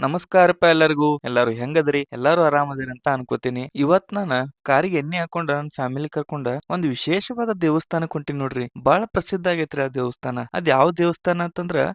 ನಮಸ್ಕಾರಪ್ಪ ಎಲ್ಲರಿಗೂ. ಎಲ್ಲಾರು ಹೆಂಗದ್ರಿ? ಎಲ್ಲಾರು ಆರಾಮದಿರಿ ಅಂತ ಅನ್ಕೋತೀನಿ. ಇವತ್ ನಾನ ಕಾರಿಗೆ ಎಣ್ಣೆ ಹಾಕೊಂಡ ನನ್ನ ಫ್ಯಾಮಿಲಿ ಕರ್ಕೊಂಡ ಒಂದ್ ವಿಶೇಷವಾದ ದೇವಸ್ಥಾನಕ್ ಹೊಂಟಿನಿ ನೋಡ್ರಿ. ಬಹಳ ಪ್ರಸಿದ್ಧ ಆಗೈತ್ರಿ ಆ ದೇವಸ್ಥಾನ. ಅದ್ ಯಾವ ದೇವಸ್ಥಾನ ಅಂತಂದ್ರ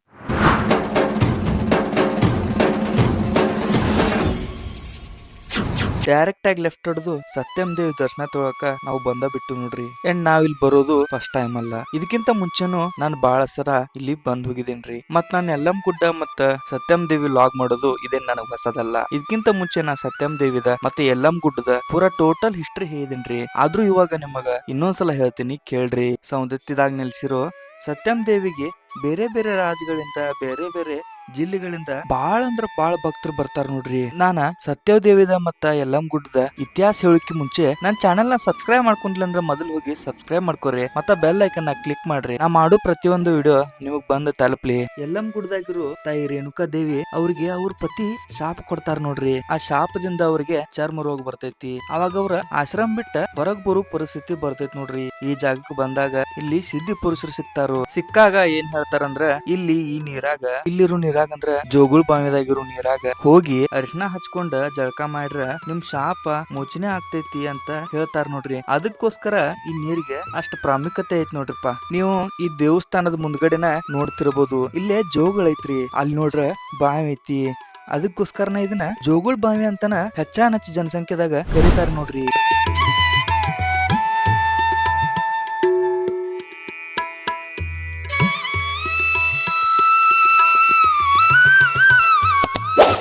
ಡೈರೆಕ್ಟ್ ಆಗಿ ಲೆಫ್ಟ್ ಹೊಡೆದು ಸತ್ಯಂ ದೇವಿ ದರ್ಶನ ತಗೋಕ ನಾವು ಬಂದ ಬಿಟ್ಟು ನೋಡ್ರಿ. ಅಂಡ್ ನಾವಿಲ್ಲಿ ಬರೋದು ಫಸ್ಟ್ ಟೈಮ್ ಅಲ್ಲ, ಇದಕ್ಕಿಂತ ಮುಂಚೆನು ನಾನು ಬಹಳ ಸರ ಇಲ್ಲಿ ಬಂದ್ ಹೋಗಿದ್ದೇನ್ರಿ. ಮತ್ ನಾನು ಯಲ್ಲಮ್ ಗುಡ್ಡ ಮತ್ತ ಸತ್ಯಂ ದೇವಿ ಲಾಗ್ ಮಾಡೋದು ಇದೇನ್ ನನಗ್ ಹೊಸದಲ್ಲ. ಇದಕ್ಕಿಂತ ಮುಂಚೆ ನಾ ಸತ್ಯಂ ದೇವಿದ ಮತ್ತೆ ಯಲ್ಲಮ್ ಗುಡ್ಡದ ಪೂರಾ ಟೋಟಲ್ ಹಿಸ್ಟ್ರಿ ಹೇಳಿದೇನ್ರಿ. ಆದ್ರೂ ಇವಾಗ ನಿಮಗ ಇನ್ನೊಂದ್ಸಲ ಹೇಳ್ತೀನಿ ಕೇಳ್ರಿ. ಸೌಂದತ್ಯದಾಗ ನೆಲೆಸಿರೋ ಸತ್ಯಂ ದೇವಿಗೆ ಬೇರೆ ಬೇರೆ ರಾಜ್ಯಗಳಿಂದ ಬೇರೆ ಬೇರೆ ಜಿಲ್ಲೆಗಳಿಂದ ಬಾಳ ಅಂದ್ರ ಬಾಳ ಭಕ್ತರು ಬರ್ತಾರ ನೋಡ್ರಿ. ನಾನ ಸತ್ಯ ದೇವಿದ ಮತ್ತ ಯಲ್ಲಮ್ ಗುಡ್ಡದ ಇತಿಹಾಸ ಹೇಳಕ್ಕೆ ಮುಂಚೆ ನನ್ನ ಚಾನೆಲ್ ನ ಸಬ್ಸ್ಕ್ರೈಬ್ ಮಾಡ್ಕೊಂಡಿಲ್ಲ ಅಂದ್ರ ಮೊದಲು ಹೋಗಿ ಸಬ್ಸ್ಕ್ರೈಬ್ ಮಾಡ್ಕೊರಿ, ಮತ್ತ ಬೆಲ್ ಐಕನ್ ನ ಕ್ಲಿಕ್ ಮಾಡ್ರಿ. ನಾ ಮಾಡೋ ಪ್ರತಿಯೊಂದು ವಿಡಿಯೋ ನಿಮಗ್ ಬಂದ್ ತಲುಪ್ಲಿ. ಯಲ್ಲಮ್ ಗುಡ್ಡದಾಗಿರೋ ತಾಯಿ ರೇಣುಕಾ ದೇವಿ ಅವ್ರಿಗೆ ಅವ್ರ ಪತಿ ಶಾಪ ಕೊಡ್ತಾರ ನೋಡ್ರಿ. ಆ ಶಾಪದಿಂದ ಅವ್ರಿಗೆ ಚರ್ಮ ರೋಗ ಬರ್ತೈತಿ. ಅವಾಗ ಅವ್ರ ಆಶ್ರಮ ಬಿಟ್ಟ ಹೊರಗ್ ಬರೋ ಪರಿಸ್ಥಿತಿ ಬರ್ತೈತಿ ನೋಡ್ರಿ. ಈ ಜಾಗಕ್ಕೆ ಬಂದಾಗ ಇಲ್ಲಿ ಸಿದ್ಧಿ ಪುರುಷರು ಸಿಕ್ತಾರು. ಸಿಕ್ಕಾಗ ಏನ್ ಹೇಳ್ತಾರಂದ್ರ ಇಲ್ಲಿ ಈ ನೀರಾಗ ಇಲ್ಲಿರೋ ನೀರಾಗಂದ್ರ ಜೋಗುಳ್ ಬಾವಿದಾಗಿರೋ ನೀರಾಗ ಹೋಗಿ ಅರಿಶಿನ ಹಚ್ಕೊಂಡ ಜಳಕ ಮಾಡ್ರ ನಿಮ್ ಶಾಪ ಮೋಚನೆ ಆಗ್ತೈತಿ ಅಂತ ಹೇಳ್ತಾರ ನೋಡ್ರಿ. ಅದಕ್ಕೋಸ್ಕರ ಈ ನೀರಿಗೆ ಅಷ್ಟ ಪ್ರಾಮುಖ್ಯತೆ ಐತಿ ನೋಡ್ರಿಪ್ಪ. ನೀವು ಈ ದೇವಸ್ಥಾನದ ಮುಂದ್ಗಡೆನ ನೋಡ್ತಿರ್ಬೋದು, ಇಲ್ಲೇ ಜೋಗುಳೈತ್ರಿ. ಅಲ್ಲಿ ನೋಡ್ರ ಬಾವಿ ಐತಿ. ಅದಕ್ಕೋಸ್ಕರನ ಇದನ್ನ ಜೋಗುಳ್ ಬಾವಿ ಅಂತನ ಹೆಚ್ಚಾನಚ್ಚ ಜನಸಂಖ್ಯೆದಾಗ ಕರೀತಾರ ನೋಡ್ರಿ.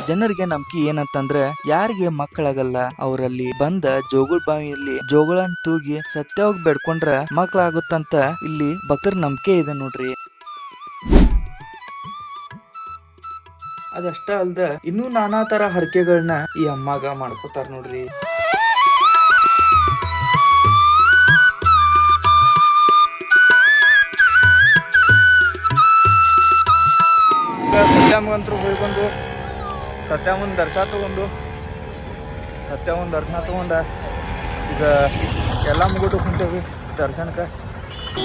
ಜನರಿಗೆ ನಂಬಿಕೆ ಏನಂತಂದ್ರ ಯಾರಿಗೆ ಮಕ್ಕಳಾಗಲ್ಲ ಅವರಲ್ಲಿ ಬಂದ ಜೋಗುಳ್ ಬಾವಿಯಲ್ಲಿ ಜೋಗುಳನ್ ತೂಗಿ ಸತ್ಯವಾಗಿ ಬೇಡ್ಕೊಂಡ್ರ ಮಕ್ಕಳಾಗುತ್ತಂತ ಇಲ್ಲಿ ಭಕ್ತರ ನಂಬಿಕೆ ಇದೆ ನೋಡ್ರಿ. ಅದಷ್ಟ ಅಲ್ದ ಇನ್ನೂ ನಾನಾ ತರ ಹರಕೆಗಳನ್ನ ಈ ಅಮ್ಮಾಗ ಮಾಡ್ಕೋತಾರ ನೋಡ್ರಿ. ಸತ್ಯಮ್ಮಂತರು ಹೋಗಿ ಬಂದು ಸತ್ಯಮ್ಮನ ದರ್ಶನ ತಗೊಂಡ ಈಗ ಯಲ್ಲಮ್ಮ ಗುಡ್ಡಕ್ಕೆ ಹೊಂಟೇವಿ ದರ್ಶನಕ್ಕೆ.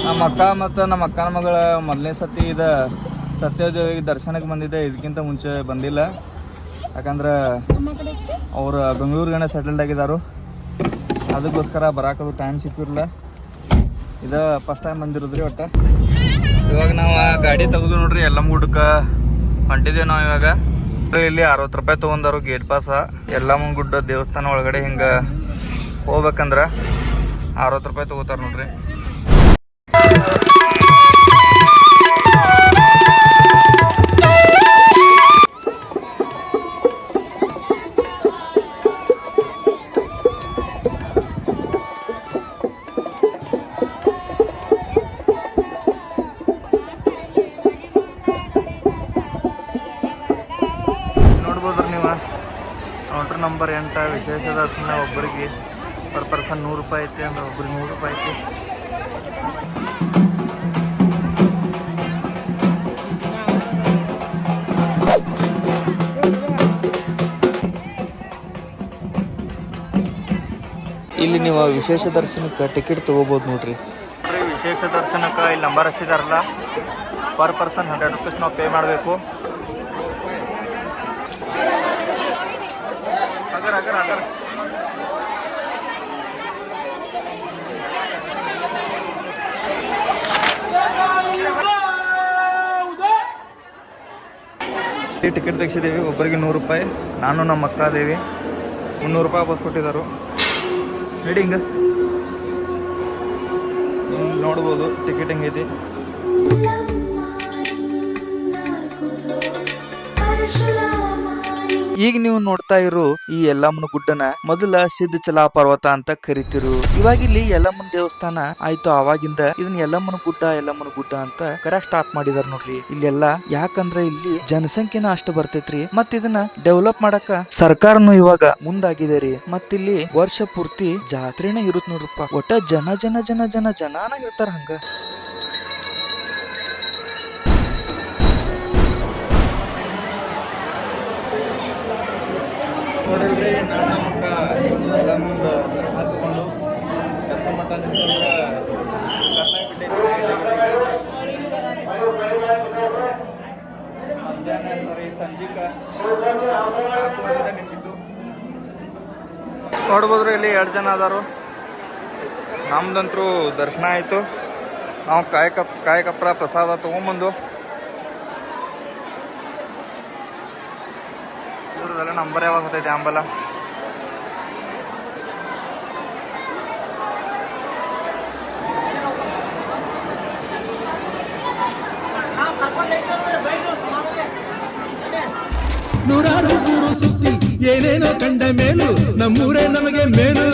ನಮ್ಮ ಅಕ್ಕ ಮತ್ತು ನಮ್ಮ ಅಕ್ಕನ ಮಗಳ ಮೊದಲನೇ ಸತಿ ಇದು ಸತ್ಯದೇವಿಗೆ ದರ್ಶನಕ್ಕೆ ಬಂದಿದ್ದೆ. ಇದಕ್ಕಿಂತ ಮುಂಚೆ ಬಂದಿಲ್ಲ, ಯಾಕಂದ್ರೆ ಅವ್ರು ಬೆಂಗಳೂರಿಗೇನೆ ಸೆಟಲ್ಡ್ ಆಗಿದ್ದಾರು. ಅದಕ್ಕೋಸ್ಕರ ಬರಾಕದು ಟೈಮ್ ಸಿಕ್ಕಿರಲಿಲ್ಲ. ಇದು ಫಸ್ಟ್ ಟೈಮ್ ಬಂದಿರೋದ್ರಿ. ಒಟ್ಟು ಇವಾಗ ನಾವು ಗಾಡಿ ತೆಗೆದು ನೋಡ್ರಿ ಯಲ್ಲಮ್ಮ ಗುಡ್ಡಕ್ಕೆ ಹೊಂಟಿದ್ದೇವೆ ನಾವು. ಇವಾಗ ಇಲ್ಲಿ 60 ರೂಪಾಯಿ ತಗೊಂಡಾರು ಗೇಟ್ ಪಾಸ. ಯಲ್ಲಮ್ಮ ಗುಡ್ಡ ದೇವಸ್ಥಾನ ಒಳಗಡೆ ಹಿಂಗ ಹೋಗ್ಬೇಕಂದ್ರ 60 ರೂಪಾಯಿ ತಗೋತಾರ ನೋಡ್ರಿ. ನೋಡ್ಬೋದ್ರಿ ನೀವು ಕೌಂಟರ್ ನಂಬರ್ 8 ವಿಶೇಷ ದರ್ಶನ ಒಬ್ಬರಿಗೆ ಪರ್ ಪರ್ಸನ್ 100 ರೂಪಾಯಿ ಐತಿ. ಅಂದ್ರೆ ಒಬ್ರಿಗೆ 100 ರೂಪಾಯಿ ಐತಿ. ಇಲ್ಲಿ ನೀವು ವಿಶೇಷ ದರ್ಶನಕ್ಕೆ ಟಿಕೆಟ್ ತಗೋಬಹುದು ನೋಡ್ರಿ. ವಿಶೇಷ ದರ್ಶನಕ್ಕೆ ಇಲ್ಲಿ ನಂಬರ್ ಹಚ್ಚಿದಾರಲ್ಲ, ಪರ್ ಪರ್ಸನ್ 100 ರೂಪೀಸ್ ನಾವು ಪೇ ಮಾಡಬೇಕು. ಟಿಕೆಟ್ ತೆಗಿಸಿದ್ದೀವಿ. ಒಬ್ಬರಿಗೆ 100 ರೂಪಾಯಿ. ನಾನು ನಮ್ಮ ಅಕ್ಕ ದೇವಿ 300 ರೂಪಾಯಿ ಬಸ್ ಕೊಟ್ಟಿದ್ದಾರೆ. ಹೇಳಿ ಹಿಂಗೆ ನೋಡ್ಬೋದು ಟಿಕೆಟ್ ಹೆಂಗೈತಿ. ಈಗ ನೀವು ನೋಡ್ತಾ ಇರೋ ಈ ಯಲ್ಲಮ್ಮನ ಗುಡ್ಡನ ಮೊದಲ ಸಿದ್ಧಚಲಾ ಪರ್ವತ ಅಂತ ಕರಿತಿರು. ಇವಾಗ ಇಲ್ಲಿ ಯಲ್ಲಮ್ಮನ ದೇವಸ್ಥಾನ ಆಯ್ತು. ಅವಾಗಿಂದ ಇದನ್ನ ಯಲ್ಲಮ್ಮನ ಗುಡ್ಡ ಅಂತ ಕರೆಕ್ಟ್ ಸ್ಟಾರ್ಟ್ ಮಾಡಿದಾರ ನೋಡ್ರಿ. ಇಲ್ಲೆಲ್ಲಾ ಯಾಕಂದ್ರೆ ಇಲ್ಲಿ ಜನಸಂಖ್ಯೆನ ಅಷ್ಟು ಬರ್ತೈತ್ರಿ. ಮತ್ ಇದನ್ನ ಡೆವಲಪ್ ಮಾಡಕ ಸರ್ಕಾರನು ಇವಾಗ ಮುಂದಾಗಿದೆ ರೀ. ಮತ್ ಇಲ್ಲಿ ವರ್ಷ ಪೂರ್ತಿ ಜಾತ್ರೆನ ಇರುತ್ ನೋಡ್ರಪ್ಪ. ಒಟ್ಟ ಜನಾನ ಇರ್ತಾರ ಹಂಗ. ನೋಡಿಲ್ರಿ ನನ್ನ ಮಕ್ಕ ಎಲ್ಲ ಮುಂದೆ ದರ್ಶನ ತಗೊಂಡು ಎಷ್ಟು ಮಟ್ಟ ನಿಂತಂದ್ರೆ ಕರ್ನಾಟಕ ಮಧ್ಯಾಹ್ನ ಸಾರಿ ಸಂಜಿಕ 4 ನಿಂತಿತ್ತು. ನೋಡ್ಬೋದ್ರಿ ಇಲ್ಲಿ 2 ಜನ ಅದಾರು. ನಮ್ದಂತರೂ ದರ್ಶನ ಆಯಿತು. ನಾವು ಕಾಯಕಪ್ರ ಪ್ರಸಾದ ತೊಗೊಂಬಂದು ಇವ್ರದೆಲ್ಲ ನಂಬರ್ ಯಾವಾಗ ಹೊತ್ತೈತೆ ಅಂಬಲ್ಲ. ನೂರಾರು ಊರು ಸುತ್ತಿ ಏನೇನೋ ಕಂಡ ಮೇಲು ನಮ್ಮೂರೇ ನಮಗೆ ಮೇಲು.